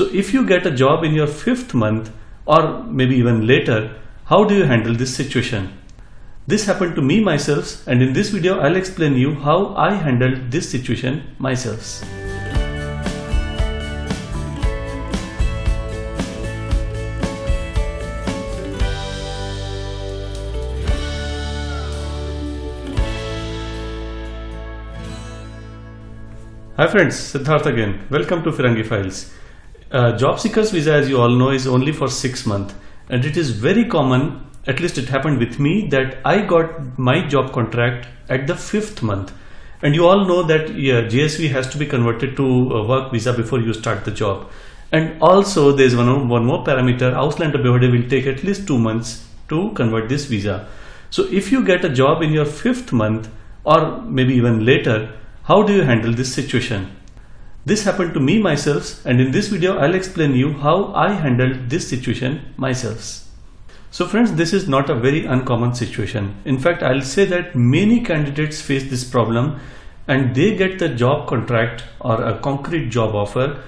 So if you get a job in your 5th month or maybe even later, how do you handle this situation? This happened to me myself, and in this video I'll explain you how I handled this situation myself. Hi friends, Siddharth again. Welcome to Firangi Files. Job seekers visa, as you all know, is only for 6 months, and it is very common, at least it happened with me, that I got my job contract at the 5th month. And you all know that JSV has to be converted to a work visa before you start the job. And also there is one more parameter. Ausländerbehorde will take at least 2 months to convert this visa. So if you get a job in your 5th month or maybe even later, how do you handle this situation? This happened to me myself, and in this video I'll explain you how I handled this situation myself. So friends, this is not a very uncommon situation. In fact, I'll say that many candidates face this problem and they get the job contract or a concrete job offer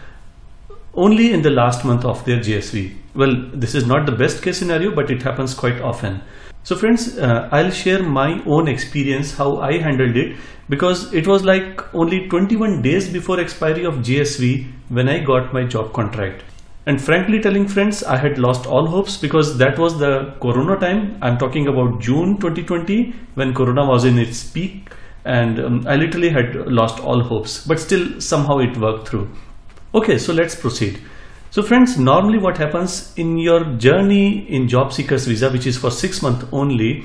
only in the last month of their JSV. Well, this is not the best case scenario, but it happens quite often. So friends, I'll share my own experience how I handled it, because it was like only 21 days before expiry of JSV when I got my job contract. And frankly telling friends, I had lost all hopes, because that was the Corona time. I'm talking about June 2020 when Corona was in its peak, and I literally had lost all hopes, but still somehow it worked through. Okay, so let's proceed. So friends, normally what happens in your journey in job seekers visa, which is for 6 months only,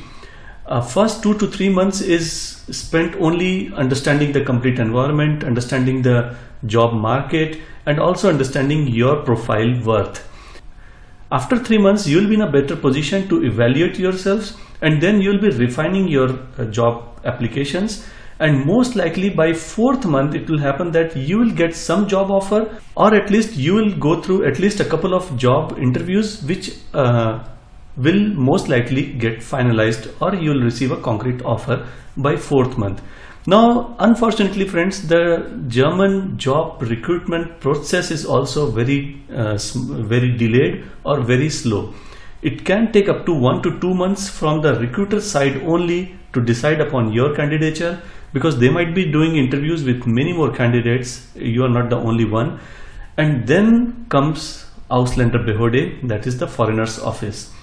first 2 to 3 months is spent only understanding the complete environment, understanding the job market, and also understanding your profile worth. After 3 months, you will be in a better position to evaluate yourselves, and then you will be refining your job applications. And most likely by 4th month, it will happen that you will get some job offer, or at least you will go through at least a couple of job interviews, which will most likely get finalized, or you will receive a concrete offer by 4th month. Now, unfortunately friends, the German job recruitment process is also very delayed or very slow. It can take up to 1 to 2 months from the recruiter side only to decide upon your candidature, because they might be doing interviews with many more candidates. You are not the only one. And then comes Ausländerbehorde, that is the foreigner's office.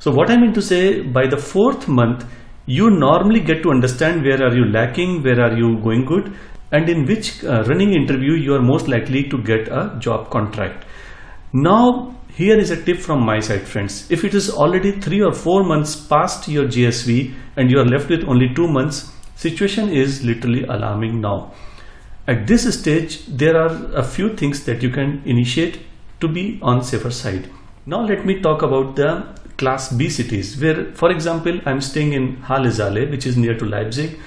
So what I mean to say, by the 4th month, you normally get to understand where are you lacking, where are you going good, and in which running interview you are most likely to get a job contract. Now, here is a tip from my side, friends. If it is already 3 or 4 months past your JSV and you are left with only 2 months, situation is literally alarming now. At this stage, there are a few things that you can initiate to be on safer side. Now let me talk about the Class B cities, where, for example, I'm staying in Halle, which is near to Leipzig.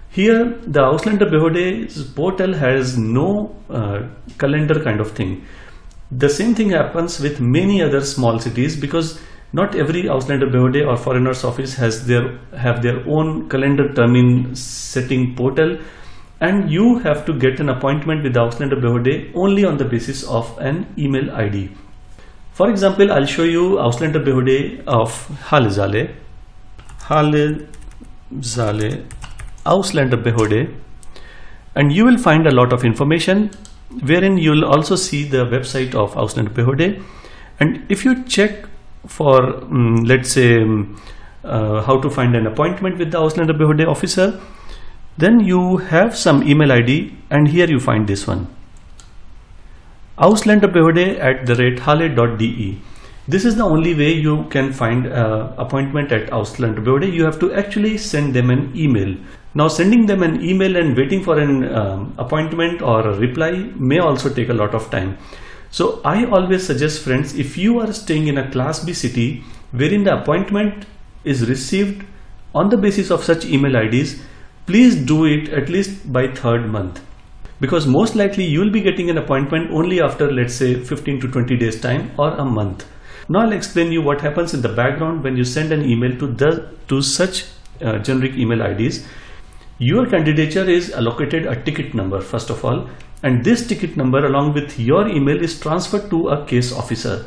Here, the Ausländerbehorde's portal has no calendar kind of thing. The same thing happens with many other small cities, because not every Ausländerbehorde or foreigners office have their own calendar termin setting portal, and you have to get an appointment with the Ausländerbehorde only on the basis of an email ID. For example, I'll show you Ausländerbehorde of Halle, Ausländerbehorde, and you will find a lot of information, wherein you will also see the website of Ausländerbehorde. And if you check for let's say how to find an appointment with the Ausländerbehorde officer, then you have some email ID, and here you find this one, Ausländerbehorde@halle.de. This is the only way you can find appointment at Ausländerbehorde. You have to actually send them an email. Now, sending them an email and waiting for an appointment or a reply may also take a lot of time. So I always suggest, friends, if you are staying in a Class B city wherein the appointment is received on the basis of such email IDs, please do it at least by 3rd month, because most likely you will be getting an appointment only after, let's say, 15 to 20 days time or a month. Now I'll explain you what happens in the background when you send an email to such generic email IDs. Your candidature is allocated a ticket number first of all, and this ticket number along with your email is transferred to a case officer.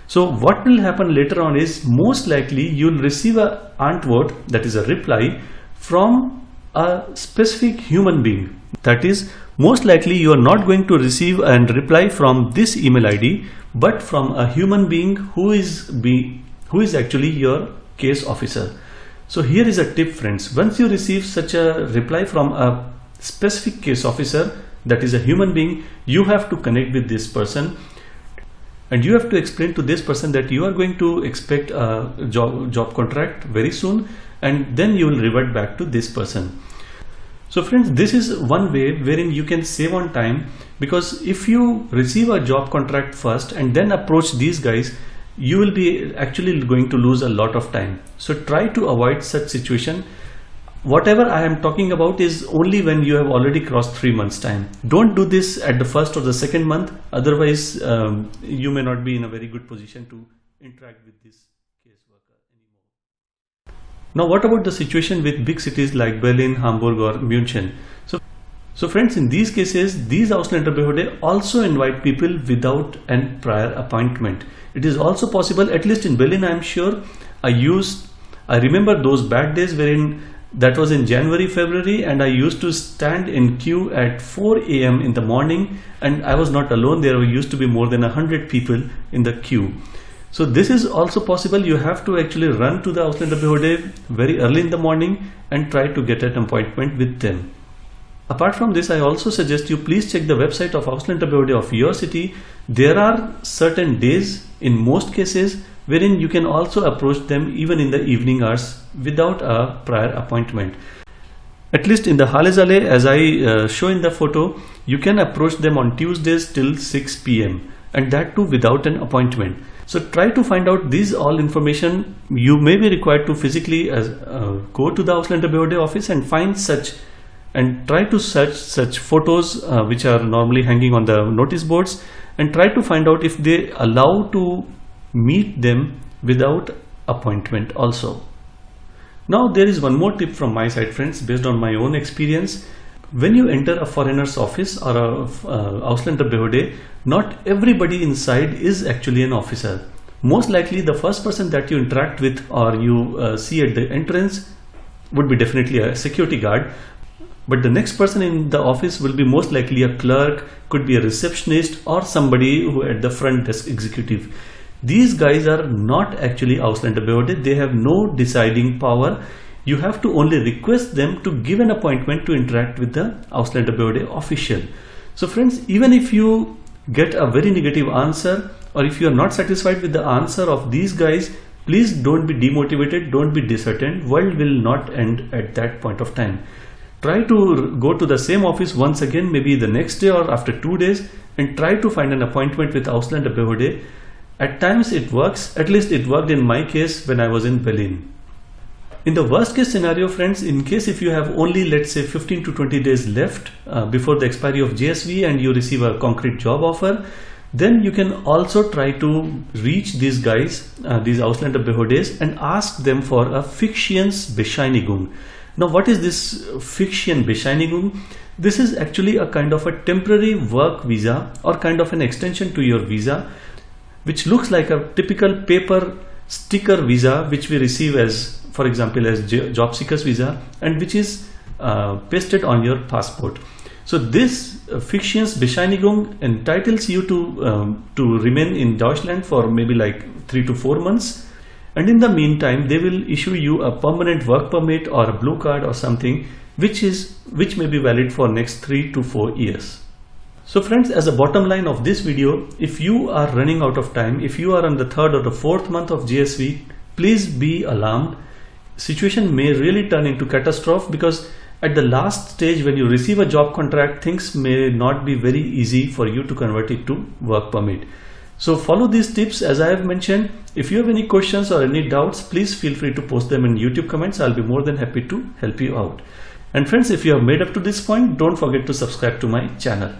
So what will happen later on is most likely you'll receive a antwort, that is a reply, from a specific human being. That is, most likely you are not going to receive a reply from this email ID, but from a human being who is actually your case officer. So here is a tip, friends. Once you receive such a reply from a specific case officer, that is a human being, you have to connect with this person and you have to explain to this person that you are going to expect a job contract very soon, and then you will revert back to this person. So friends, this is one way wherein you can save on time, because if you receive a job contract first and then approach these guys, you will be actually going to lose a lot of time. So try to avoid such situation. Whatever I am talking about is only when you have already crossed 3 months time. Don't do this at the first or the second month, otherwise you may not be in a very good position to interact with this case worker anymore. Now what about the situation with big cities like Berlin, Hamburg or München? So friends, in these cases, these Ausländerbehorde also invite people without a prior appointment. It is also possible, at least in Berlin I am sure, I remember those bad days wherein that was in January, February, and I used to stand in queue at 4 AM in the morning, and I was not alone. There used to be more than 100 people in the queue. So this is also possible. You have to actually run to the Ausländerbehorde very early in the morning and try to get an appointment with them. Apart from this, I also suggest you please check the website of Ausländerbehorde of your city. There are certain days in most cases wherein you can also approach them even in the evening hours without a prior appointment. At least in the Halle Saale, as I show in the photo, you can approach them on Tuesdays till 6 PM, and that too without an appointment. So try to find out these all information. You may be required to physically go to the Ausländerbehorde office and find such, and try to search such photos which are normally hanging on the notice boards, and try to find out if they allow to meet them without appointment also. Now there is one more tip from my side, friends, based on my own experience. When you enter a foreigner's office or a Ausländerbehorde, not everybody inside is actually an officer. Most likely the first person that you interact with or you see at the entrance would be definitely a security guard. But the next person in the office will be most likely a clerk, could be a receptionist, or somebody who at the front desk executive. These guys are not actually Ausländerbehorde. They have no deciding power. You have to only request them to give an appointment to interact with the Ausländerbehorde official. So friends, even if you get a very negative answer, or if you are not satisfied with the answer of these guys, please don't be demotivated, don't be disheartened. World will not end at that point of time. Try to go to the same office once again, maybe the next day or after 2 days, and try to find an appointment with Ausländerbehorde. At times it works. At least it worked in my case when I was in Berlin. In the worst case scenario, friends, in case if you have only, let's say, 15 to 20 days left before the expiry of JSV and you receive a concrete job offer, then you can also try to reach these guys, these Ausländerbehordes, and ask them for a Fiktionsbescheinigung. Now what is this Fiktionsbescheinigung? This is actually a kind of a temporary work visa or kind of an extension to your visa, which looks like a typical paper sticker visa which we receive as, for example, as JobSeekerVisa, and which is pasted on your passport. So this Fiktionsbescheinigung entitles you to remain in Deutschland for maybe like 3 to 4 months. And in the meantime, they will issue you a permanent work permit or a blue card or something, which may be valid for next 3 to 4 years. So friends, as a bottom line of this video, if you are running out of time, if you are on the 3rd or the 4th month of JSV, please be alarmed. Situation may really turn into catastrophe, because at the last stage when you receive a job contract, things may not be very easy for you to convert it to work permit. So follow these tips as I have mentioned. If you have any questions or any doubts, please feel free to post them in YouTube comments. I'll be more than happy to help you out. And friends, if you have made up to this point, don't forget to subscribe to my channel.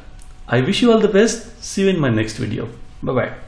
I wish you all the best. See you in my next video. Bye bye.